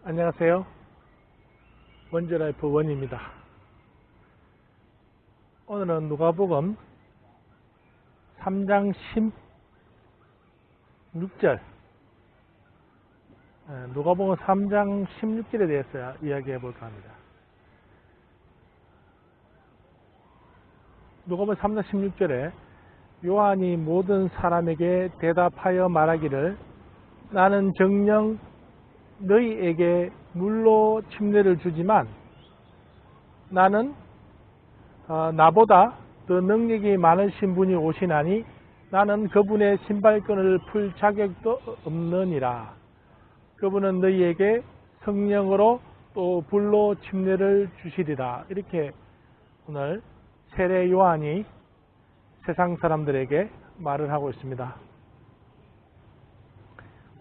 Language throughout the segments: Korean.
안녕하세요. 원저라이프 원입니다. 오늘은 누가복음 3장 16절 누가복음 3장 16절에 대해서 이야기해 볼까 합니다. 누가복음 3장 16절에 요한이 모든 사람에게 대답하여 말하기를 나는 정녕 너희에게 물로 침례를 주지만 나는 나보다 더 능력이 많으신 분이 오시나니 나는 그분의 신발끈을 풀 자격도 없느니라. 그분은 너희에게 성령으로 또 불로 침례를 주시리라. 이렇게 오늘 세례 요한이 세상 사람들에게 말을 하고 있습니다.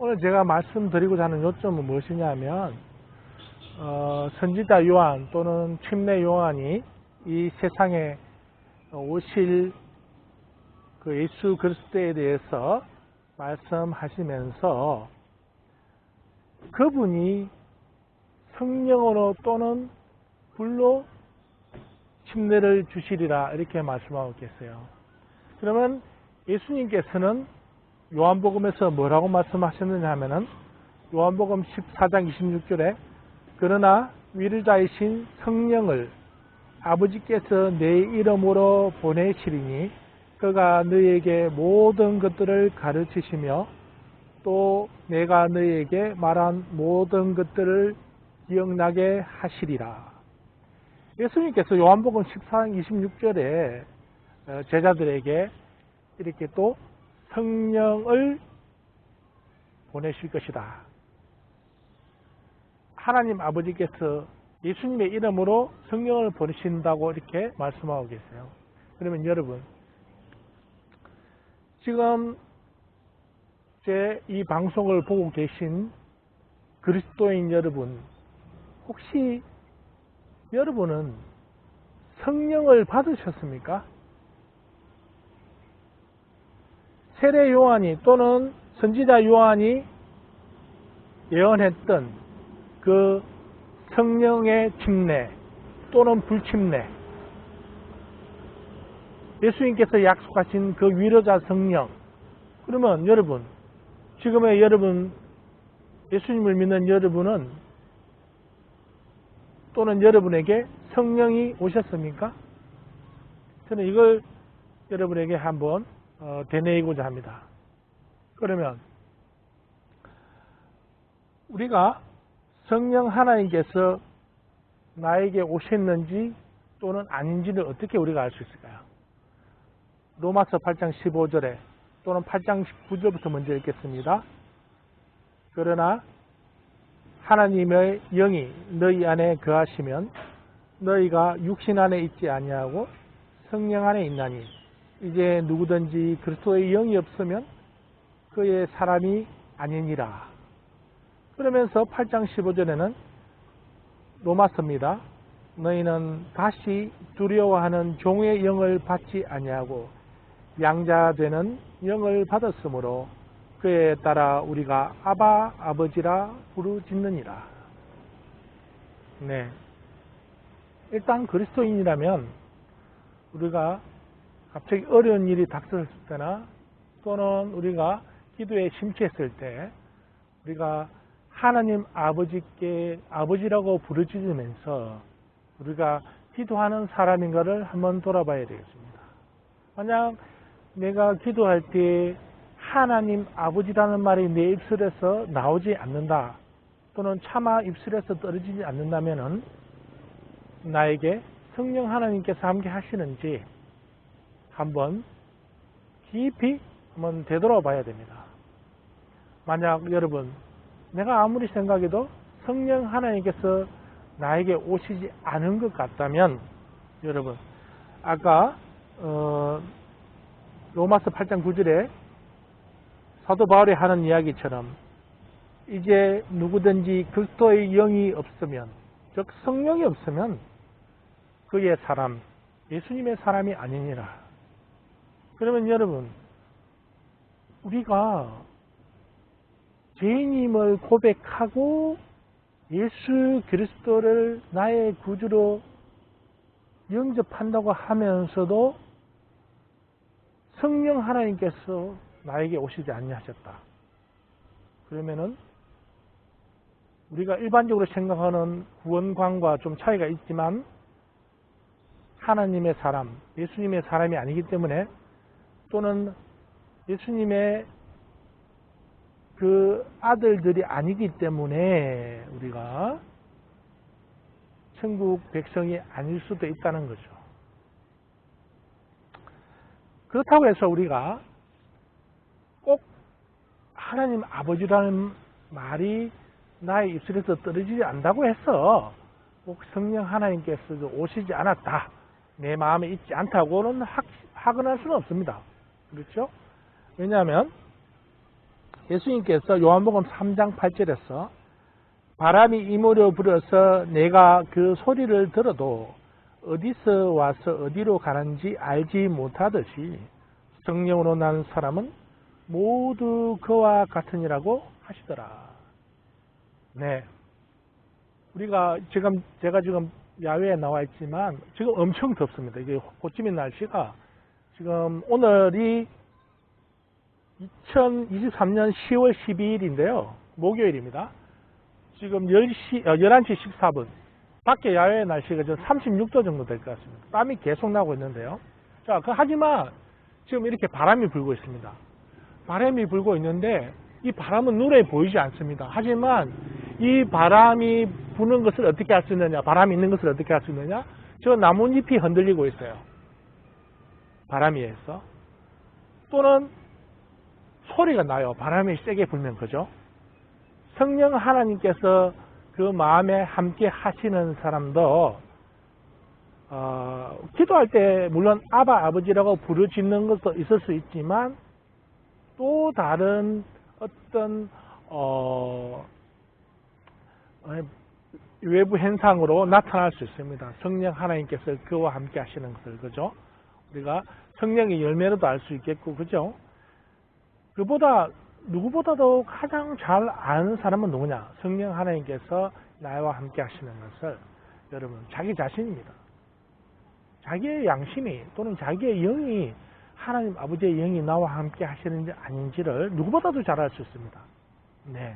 오늘 제가 말씀드리고자 하는 요점은 무엇이냐면 선지자 요한 또는 침례 요한이 이 세상에 오실 그 예수 그리스도에 대해서 말씀하시면서 그분이 성령으로 또는 불로 침례를 주시리라 이렇게 말씀하고 계세요. 그러면 예수님께서는 요한복음에서 뭐라고 말씀하셨느냐 하면은 요한복음 14장 26절에 그러나 위로자이신 성령을 아버지께서 내 이름으로 보내시리니 그가 너희에게 모든 것들을 가르치시며 또 내가 너희에게 말한 모든 것들을 기억나게 하시리라. 예수님께서 요한복음 14장 26절에 제자들에게 이렇게 또 성령을 보내실 것이다. 하나님 아버지께서 예수님의 이름으로 성령을 보내신다고 이렇게 말씀하고 계세요. 그러면 여러분, 지금 제 이 방송을 보고 계신 그리스도인 여러분, 혹시 여러분은 성령을 받으셨습니까? 세례 요한이 또는 선지자 요한이 예언했던 그 성령의 침례 또는 불침례, 예수님께서 약속하신 그 위로자 성령, 그러면 여러분, 지금의 여러분, 예수님을 믿는 여러분은 또는 여러분에게 성령이 오셨습니까? 저는 이걸 여러분에게 한번 되뇌이고자 합니다. 그러면 우리가 성령 하나님께서 나에게 오셨는지 또는 아닌지를 어떻게 우리가 알 수 있을까요? 로마서 8장 15절에 또는 8장 19절부터 먼저 읽겠습니다. 그러나 하나님의 영이 너희 안에 거하시면 너희가 육신 안에 있지 아니하고 성령 안에 있나니 이제 누구든지 그리스도의 영이 없으면 그의 사람이 아니니라. 그러면서 8장 15절에는 로마서입니다. 너희는 다시 두려워하는 종의 영을 받지 아니하고 양자되는 영을 받았으므로 그에 따라 우리가 아바 아버지라 부르짖느니라. 네. 일단 그리스도인이라면 우리가 갑자기 어려운 일이 닥쳤을 때나 또는 우리가 기도에 심취했을 때 우리가 하나님 아버지께 아버지라고 부르짖으면서 우리가 기도하는 사람인가를 한번 돌아봐야 되겠습니다. 만약 내가 기도할 때 하나님 아버지라는 말이 내 입술에서 나오지 않는다 또는 차마 입술에서 떨어지지 않는다면 나에게 성령 하나님께서 함께 하시는지 한번 깊이 한번 되돌아봐야 됩니다. 만약 여러분, 내가 아무리 생각해도 성령 하나님께서 나에게 오시지 않은 것 같다면 여러분, 아까 로마서 8장 9절에 사도 바울이 하는 이야기처럼 이제 누구든지 그리스도의 영이 없으면, 즉 성령이 없으면 그의 사람, 예수님의 사람이 아니니라. 그러면 여러분, 우리가 죄인임을 고백하고 예수 그리스도를 나의 구주로 영접한다고 하면서도 성령 하나님께서 나에게 오시지 아니하셨다. 그러면은 우리가 일반적으로 생각하는 구원관과 좀 차이가 있지만 하나님의 사람, 예수님의 사람이 아니기 때문에 또는 예수님의 그 아들들이 아니기 때문에 우리가 천국 백성이 아닐 수도 있다는 거죠. 그렇다고 해서 우리가 꼭 하나님 아버지라는 말이 나의 입술에서 떨어지지 않는다고 해서 꼭 성령 하나님께서 오시지 않았다, 내 마음에 있지 않다고는 확언할 수는 없습니다. 그렇죠? 왜냐하면 예수님께서 요한복음 3장 8절에서 바람이 이모려 불어서 내가 그 소리를 들어도 어디서 와서 어디로 가는지 알지 못하듯이 성령으로 난 사람은 모두 그와 같으니라고 하시더라. 네. 우리가 제가 지금 야외에 나와 있지만 지금 엄청 덥습니다. 이게 호치민 날씨가 지금 오늘이 2023년 10월 12일인데요. 목요일입니다. 지금 11시 14분. 밖에 야외 날씨가 지금 36도 정도 될 것 같습니다. 땀이 계속 나고 있는데요. 자, 하지만 지금 이렇게 바람이 불고 있습니다. 바람이 불고 있는데 이 바람은 눈에 보이지 않습니다. 하지만 이 바람이 부는 것을 어떻게 할 수 있느냐, 바람이 있는 것을 어떻게 할 수 있느냐, 저 나뭇잎이 흔들리고 있어요. 바람에 의해서. 또는 소리가 나요. 바람이 세게 불면. 그죠? 성령 하나님께서 그 마음에 함께 하시는 사람도 기도할 때 물론 아바 아버지라고 부르짖는 것도 있을 수 있지만 또 다른 어떤 외부 현상으로 나타날 수 있습니다. 성령 하나님께서 그와 함께 하시는 것을. 그죠? 우리가 성령의 열매로도 알 수 있겠고, 그죠? 그보다 누구보다도 가장 잘 아는 사람은 누구냐? 성령 하나님께서 나와 함께 하시는 것을 여러분 자기 자신입니다. 자기의 양심이 또는 자기의 영이 하나님 아버지의 영이 나와 함께 하시는지 아닌지를 누구보다도 잘 알 수 있습니다. 네.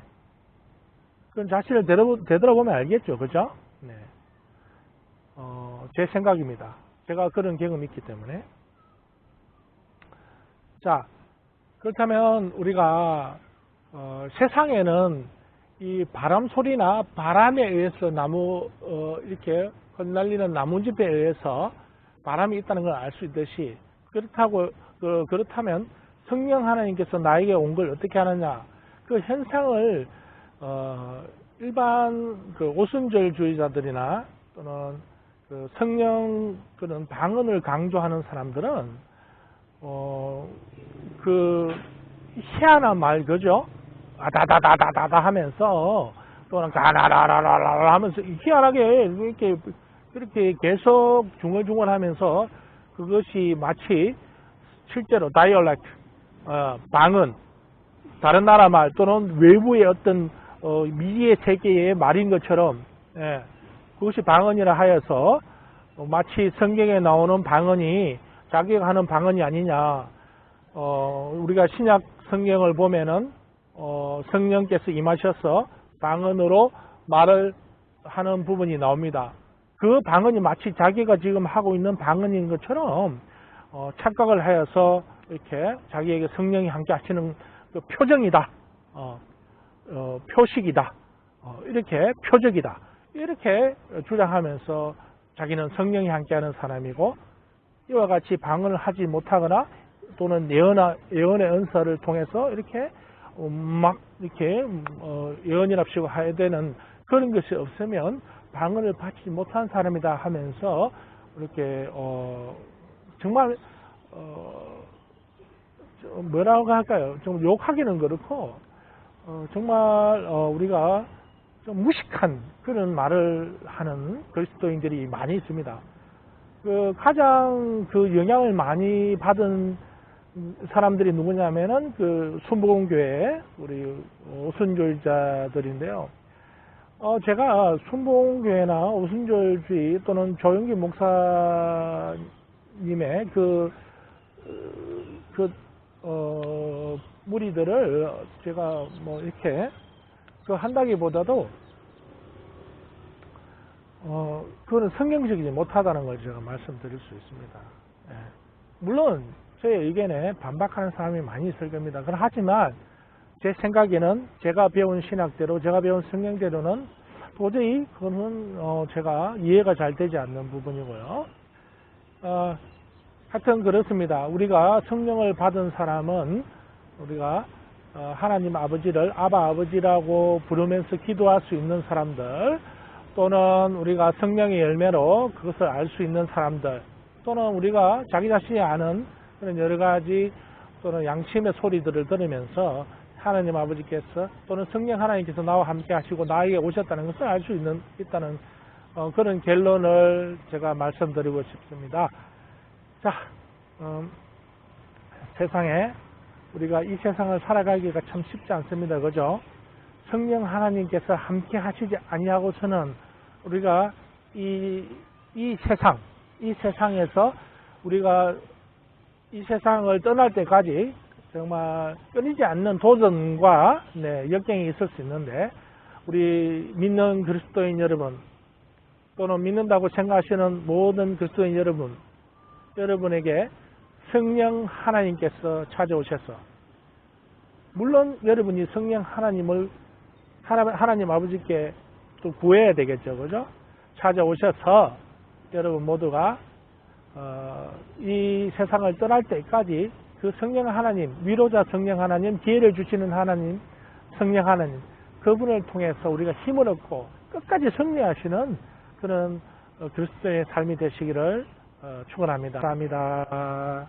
그건 자신을 되돌아보면 알겠죠. 그죠? 네. 제 생각입니다. 제가 그런 경험이 있기 때문에. 자, 그렇다면 우리가 세상에는 이 바람 소리나 바람에 의해서 이렇게 흩날리는 나뭇잎에 의해서 바람이 있다는 걸 알 수 있듯이 그렇다면 성령 하나님께서 나에게 온 걸 어떻게 하느냐, 그 현상을 일반 그 오순절주의자들이나 또는 그 성령 그런 방언을 강조하는 사람들은 그 희한한 말, 그죠? 아다다다다다다 하면서 또는 가라라라라라 하면서 희한하게 이렇게 계속 중얼중얼하면서 그것이 마치 실제로 다이얼렉트, 방언, 다른 나라 말 또는 외부의 어떤 미지의 세계의 말인 것처럼, 그것이 방언이라 하여서 마치 성경에 나오는 방언이 자기가 하는 방언이 아니냐. 우리가 신약 성경을 보면은 성령께서 임하셔서 방언으로 말을 하는 부분이 나옵니다. 그 방언이 마치 자기가 지금 하고 있는 방언인 것처럼 착각을 하여서 이렇게 자기에게 성령이 함께 하시는 그 표정이다, 표식이다, 이렇게 표적이다, 이렇게 주장하면서 자기는 성령이 함께하는 사람이고, 이와 같이 방언을 하지 못하거나 또는 예언의 은사를 통해서 이렇게 막 이렇게 예언이랍시고 해야 되는 그런 것이 없으면 방언을 받지 못한 사람이다 하면서 이렇게 정말 뭐라고 할까요? 좀 욕하기는 그렇고 정말 우리가 좀 무식한 그런 말을 하는 그리스도인들이 많이 있습니다. 가장 영향을 많이 받은 사람들이 누구냐면은 순복음교회 우리 오순절자들인데요. 제가 순봉교회나 오순절주의 또는 조영기 목사님의 무리들을 제가 뭐 이렇게 한다기보다도 그거는 성경적이지 못하다는 걸 제가 말씀드릴 수 있습니다. 예. 물론 저의 의견에 반박하는 사람이 많이 있을 겁니다. 하지만 제 생각에는 제가 배운 신학대로, 제가 배운 성경대로는 도저히 그거는 제가 이해가 잘 되지 않는 부분이고요. 하여튼 그렇습니다. 우리가 성령을 받은 사람은 우리가 하나님 아버지를 아바 아버지라고 부르면서 기도할 수 있는 사람들, 또는 우리가 성령의 열매로 그것을 알 수 있는 사람들, 또는 우리가 자기 자신이 아는 그런 여러 가지 또는 양심의 소리들을 들으면서 하나님 아버지께서 또는 성령 하나님께서 나와 함께 하시고 나에게 오셨다는 것을 알 수 있다는 그런 결론을 제가 말씀드리고 싶습니다. 자, 세상에 우리가 이 세상을 살아가기가 참 쉽지 않습니다. 그죠? 성령 하나님께서 함께 하시지 아니하고서는 우리가 이 세상에서 우리가 이 세상을 떠날 때까지 정말 끊이지 않는 도전과 역경이 있을 수 있는데, 우리 믿는 그리스도인 여러분, 또는 믿는다고 생각하시는 모든 그리스도인 여러분에게 성령 하나님께서 찾아오셔서, 물론 여러분이 성령 하나님 아버지께 또 구해야 되겠죠. 그죠? 찾아오셔서 여러분 모두가 이 세상을 떠날 때까지 그 성령 하나님, 위로자 성령 하나님, 기회를 주시는 하나님, 성령 하나님, 그분을 통해서 우리가 힘을 얻고 끝까지 승리하시는 그런 그리스도의 삶이 되시기를 축원합니다. 감사합니다.